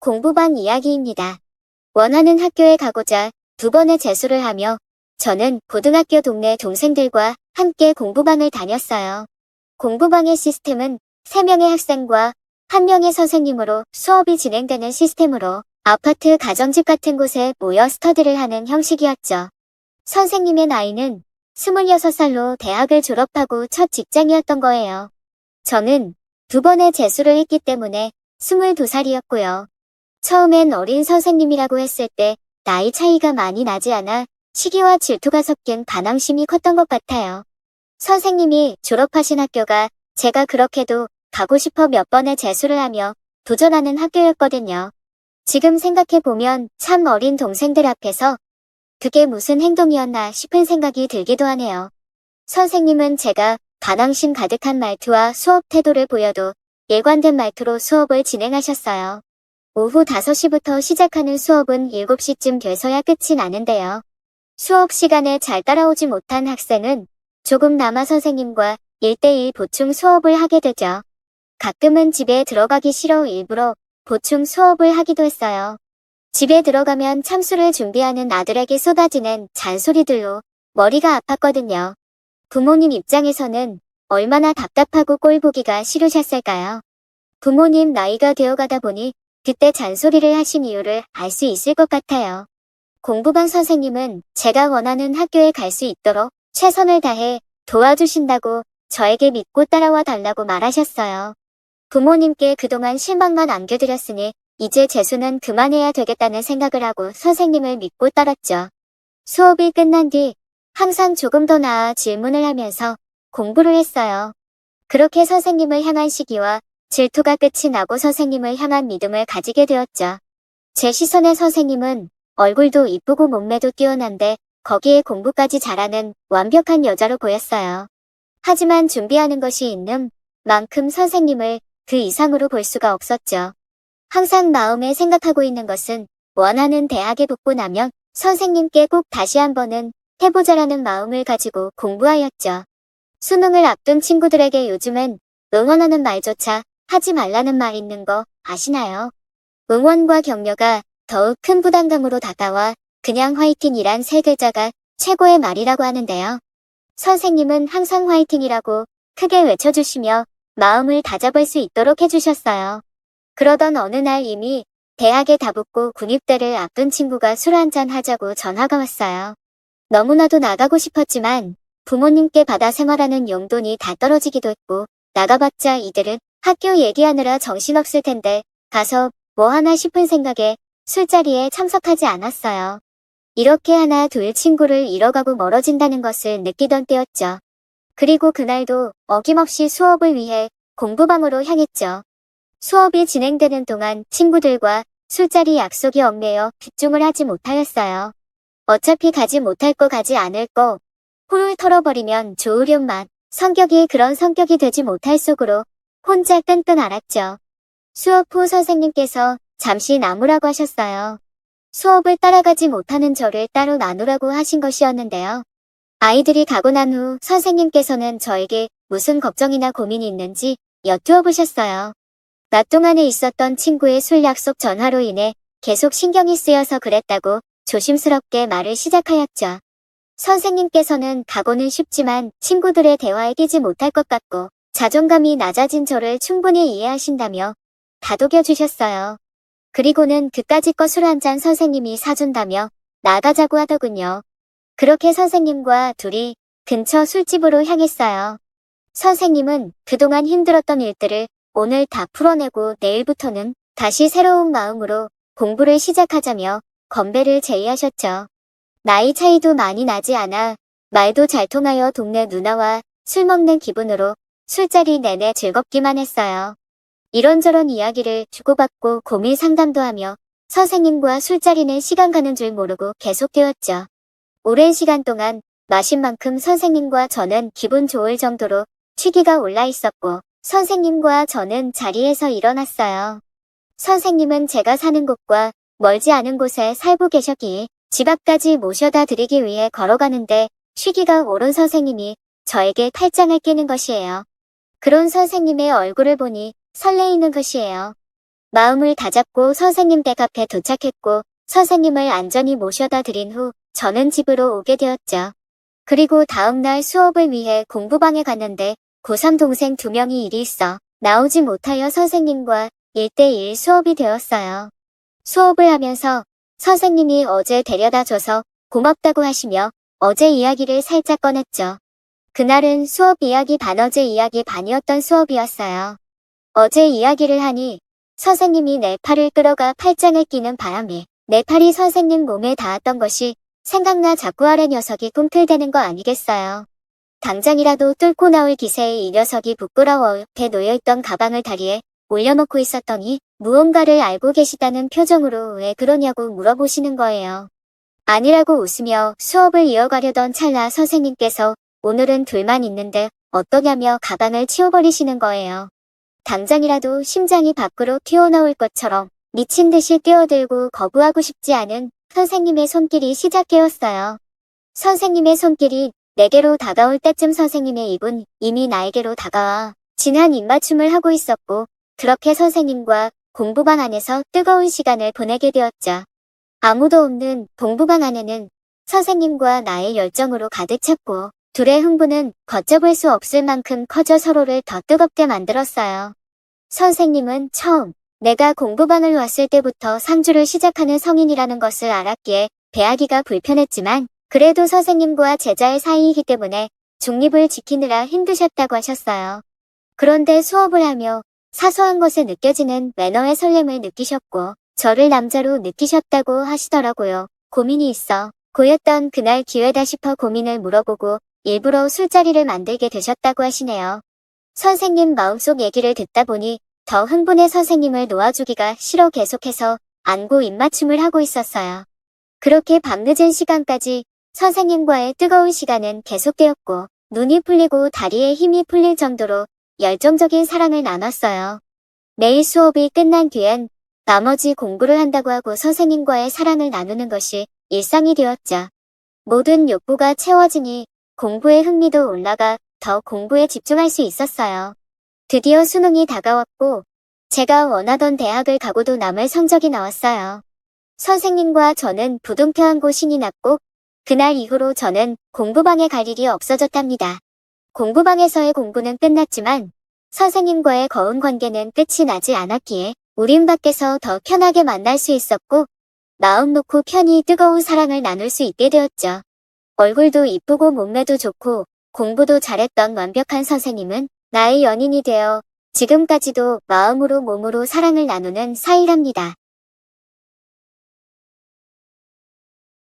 공부방 이야기입니다. 원하는 학교에 가고자 2번의 재수를 하며 저는 고등학교 동네 동생들과 함께 공부방을 다녔어요. 공부방의 시스템은 3명의 학생과 1명의 선생님으로 수업이 진행되는 시스템으로 아파트 가정집 같은 곳에 모여 스터디를 하는 형식이었죠. 선생님의 나이는 26살로 대학을 졸업하고 첫 직장이었던 거예요. 저는 2번의 재수를 했기 때문에 22살이었고요. 처음엔 어린 선생님이라고 했을 때 나이 차이가 많이 나지 않아 시기와 질투가 섞인 반항심이 컸던 것 같아요. 선생님이 졸업하신 학교가 제가 그렇게도 가고 싶어 몇 번의 재수를 하며 도전하는 학교였거든요. 지금 생각해보면 참 어린 동생들 앞에서 그게 무슨 행동이었나 싶은 생각이 들기도 하네요. 선생님은 제가 반항심 가득한 말투와 수업 태도를 보여도 일관된 말투로 수업을 진행하셨어요. 오후 5시부터 시작하는 수업은 7시쯤 돼서야 끝이 나는데요. 수업 시간에 잘 따라오지 못한 학생은 조금나마 선생님과 1대1 보충 수업을 하게 되죠. 가끔은 집에 들어가기 싫어 일부러 보충 수업을 하기도 했어요. 집에 들어가면 참수를 준비하는 아들에게 쏟아지는 잔소리들로 머리가 아팠거든요. 부모님 입장에서는 얼마나 답답하고 꼴보기가 싫으셨을까요? 부모님 나이가 되어가다 보니 그때 잔소리를 하신 이유를 알 수 있을 것 같아요. 공부방 선생님은 제가 원하는 학교에 갈 수 있도록 최선을 다해 도와주신다고 저에게 믿고 따라와 달라고 말하셨어요. 부모님께 그동안 실망만 안겨드렸으니 이제 재수는 그만해야 되겠다는 생각을 하고 선생님을 믿고 따랐죠. 수업이 끝난 뒤 항상 조금 더 나아 질문을 하면서 공부를 했어요. 그렇게 선생님을 향한 시기와 질투가 끝이 나고 선생님을 향한 믿음을 가지게 되었죠. 제 시선에 선생님은 얼굴도 이쁘고 몸매도 뛰어난데 거기에 공부까지 잘하는 완벽한 여자로 보였어요. 하지만 준비하는 것이 있는 만큼 선생님을 그 이상으로 볼 수가 없었죠. 항상 마음에 생각하고 있는 것은 원하는 대학에 붙고 나면 선생님께 꼭 다시 한번은 해보자라는 마음을 가지고 공부하였죠. 수능을 앞둔 친구들에게 요즘엔 응원하는 말조차 하지 말라는 말 있는 거 아시나요? 응원과 격려가 더욱 큰 부담감으로 다가와 그냥 화이팅이란 3글자가 최고의 말이라고 하는데요. 선생님은 항상 화이팅이라고 크게 외쳐주시며 마음을 다잡을 수 있도록 해주셨어요. 그러던 어느 날 이미 대학에 다 붙고 군입대를 앞둔 친구가 술 한잔 하자고 전화가 왔어요. 너무나도 나가고 싶었지만 부모님께 받아 생활하는 용돈이 다 떨어지기도 했고 나가봤자 이들은 학교 얘기하느라 정신없을 텐데 가서 뭐 하나 싶은 생각에 술자리에 참석하지 않았어요. 이렇게 하나 둘 친구를 잃어가고 멀어진다는 것을 느끼던 때였죠. 그리고 그날도 어김없이 수업을 위해 공부방으로 향했죠. 수업이 진행되는 동안 친구들과 술자리 약속이 얽매여 집중을 하지 못하였어요. 어차피 가지 못할 거 가지 않을 거 훌훌 털어버리면 좋으련만 성격이 그런 성격이 되지 못할 속으로 혼자 끙끙 앓았죠. 수업 후 선생님께서 잠시 나무라고 하셨어요. 수업을 따라가지 못하는 저를 따로 나누라고 하신 것이었는데요. 아이들이 가고 난 후 선생님께서는 저에게 무슨 걱정이나 고민이 있는지 여쭈어 보셨어요. 낮 동안에 있었던 친구의 술 약속 전화로 인해 계속 신경이 쓰여서 그랬다고 조심스럽게 말을 시작하였죠. 선생님께서는 가고는 싶지만 친구들의 대화에 끼지 못할 것 같고 자존감이 낮아진 저를 충분히 이해하신다며 다독여 주셨어요. 그리고는 그까짓 술 한 잔 선생님이 사준다며 나가자고 하더군요. 그렇게 선생님과 둘이 근처 술집으로 향했어요. 선생님은 그동안 힘들었던 일들을 오늘 다 풀어내고 내일부터는 다시 새로운 마음으로 공부를 시작하자며 건배를 제의하셨죠. 나이 차이도 많이 나지 않아 말도 잘 통하여 동네 누나와 술 먹는 기분으로 술자리 내내 즐겁기만 했어요. 이런저런 이야기를 주고받고 고민 상담도 하며 선생님과 술자리는 시간 가는 줄 모르고 계속되었죠. 오랜 시간 동안 마신 만큼 선생님과 저는 기분 좋을 정도로 취기가 올라 있었고 선생님과 저는 자리에서 일어났어요. 선생님은 제가 사는 곳과 멀지 않은 곳에 살고 계셨기에 집 앞까지 모셔다 드리기 위해 걸어가는데 취기가 오른 선생님이 저에게 팔짱을 끼는 것이에요. 그런 선생님의 얼굴을 보니 설레이는 것이에요. 마음을 다잡고 선생님 댁 앞에 도착했고 선생님을 안전히 모셔다 드린 후 저는 집으로 오게 되었죠. 그리고 다음날 수업을 위해 공부방에 갔는데 고3 동생 2명이 일이 있어 나오지 못하여 선생님과 1대1 수업이 되었어요. 수업을 하면서 선생님이 어제 데려다 줘서 고맙다고 하시며 어제 이야기를 살짝 꺼냈죠. 그날은 수업 이야기 반 어제 이야기 반이었던 수업이었어요. 어제 이야기를 하니 선생님이 내 팔을 끌어가 팔짱을 끼는 바람에 내 팔이 선생님 몸에 닿았던 것이 생각나 자꾸 아래 녀석이 꿈틀대는 거 아니겠어요. 당장이라도 뚫고 나올 기세에 이 녀석이 부끄러워 옆에 놓여있던 가방을 다리에 올려놓고 있었더니 무언가를 알고 계시다는 표정으로 왜 그러냐고 물어보시는 거예요. 아니라고 웃으며 수업을 이어가려던 찰나 선생님께서 오늘은 둘만 있는데 어떠냐며 가방을 치워버리시는 거예요. 당장이라도 심장이 밖으로 튀어나올 것처럼 미친 듯이 뛰어들고 거부하고 싶지 않은 선생님의 손길이 시작되었어요. 선생님의 손길이 내게로 다가올 때쯤 선생님의 입은 이미 나에게로 다가와 진한 입맞춤을 하고 있었고 그렇게 선생님과 공부방 안에서 뜨거운 시간을 보내게 되었죠. 아무도 없는 공부방 안에는 선생님과 나의 열정으로 가득 찼고 둘의 흥분은 걷잡을 수 없을 만큼 커져 서로를 더 뜨겁게 만들었어요. 선생님은 처음 내가 공부방을 왔을 때부터 상주를 시작하는 성인이라는 것을 알았기에 대하기가 불편했지만 그래도 선생님과 제자의 사이이기 때문에 중립을 지키느라 힘드셨다고 하셨어요. 그런데 수업을 하며 사소한 것에 느껴지는 매너의 설렘을 느끼셨고 저를 남자로 느끼셨다고 하시더라고요. 고민이 있어 고였던 그날 기회다 싶어 고민을 물어보고 일부러 술자리를 만들게 되셨다고 하시네요. 선생님 마음속 얘기를 듣다 보니 더 흥분해 선생님을 놓아주기가 싫어 계속해서 안고 입맞춤을 하고 있었어요. 그렇게 밤늦은 시간까지 선생님과의 뜨거운 시간은 계속되었고 눈이 풀리고 다리에 힘이 풀릴 정도로 열정적인 사랑을 나눴어요. 매일 수업이 끝난 뒤엔 나머지 공부를 한다고 하고 선생님과의 사랑을 나누는 것이 일상이 되었죠. 모든 욕구가 채워지니 공부의 흥미도 올라가 더 공부에 집중할 수 있었어요. 드디어 수능이 다가왔고 제가 원하던 대학을 가고도 남을 성적이 나왔어요. 선생님과 저는 부둥켜안고 신이 났고 그날 이후로 저는 공부방에 갈 일이 없어졌답니다. 공부방에서의 공부는 끝났지만 선생님과의 거운 관계는 끝이 나지 않았기에 우린 밖에서 더 편하게 만날 수 있었고 마음 놓고 편히 뜨거운 사랑을 나눌 수 있게 되었죠. 얼굴도 이쁘고 몸매도 좋고 공부도 잘했던 완벽한 선생님은 나의 연인이 되어 지금까지도 마음으로 몸으로 사랑을 나누는 사이랍니다.